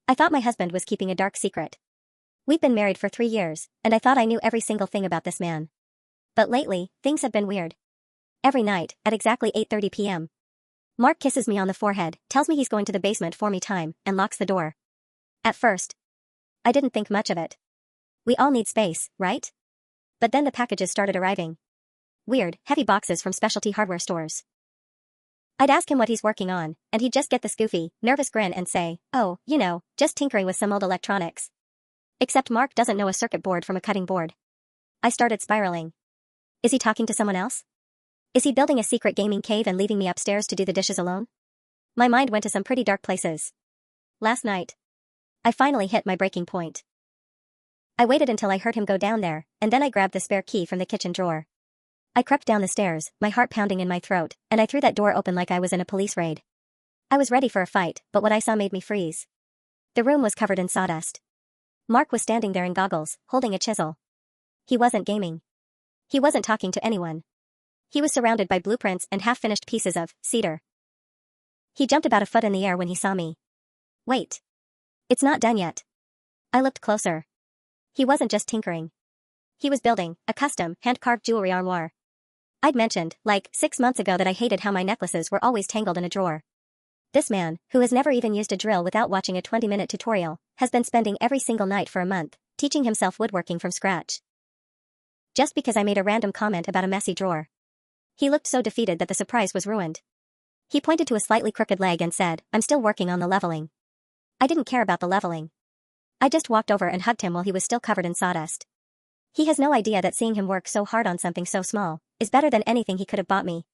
I thought my husband was keeping a dark secret. We've been married for 3 years, and I thought I knew every single thing about this man. But lately, things have been weird. Every night, at exactly 8:30 p.m. Mark kisses me on the forehead, tells me he's going to the basement for me time, and locks the door. At first, I didn't think much of it. We all need space, right? But then the packages started arriving. Weird, heavy boxes from specialty hardware stores. I'd ask him what he's working on, and he'd just get this goofy, nervous grin and say, "Oh, just tinkering with some old electronics." Except Mark doesn't know a circuit board from a cutting board. I started spiraling. Is he talking to someone else? Is he building a secret gaming cave and leaving me upstairs to do the dishes alone? My mind went to some pretty dark places. Last night, I finally hit my breaking point. I waited until I heard him go down there, and then I grabbed the spare key from the kitchen drawer. I crept down the stairs, my heart pounding in my throat, and I threw that door open like I was in a police raid. I was ready for a fight, but what I saw made me freeze. The room was covered in sawdust. Mark was standing there in goggles, holding a chisel. He wasn't gaming. He wasn't talking to anyone. He was surrounded by blueprints and half-finished pieces of cedar. He jumped about a foot in the air when he saw me. Wait. It's not done yet. I looked closer. He wasn't just tinkering. He was building a custom, hand-carved jewelry armoire. I'd mentioned, 6 months ago, that I hated how my necklaces were always tangled in a drawer. This man, who has never even used a drill without watching a 20-minute tutorial, has been spending every single night for a month, teaching himself woodworking from scratch. Just because I made a random comment about a messy drawer. He looked so defeated that the surprise was ruined. He pointed to a slightly crooked leg and said, "I'm still working on the leveling." I didn't care about the leveling. I just walked over and hugged him while he was still covered in sawdust. He has no idea that seeing him work so hard on something so small is better than anything he could have bought me.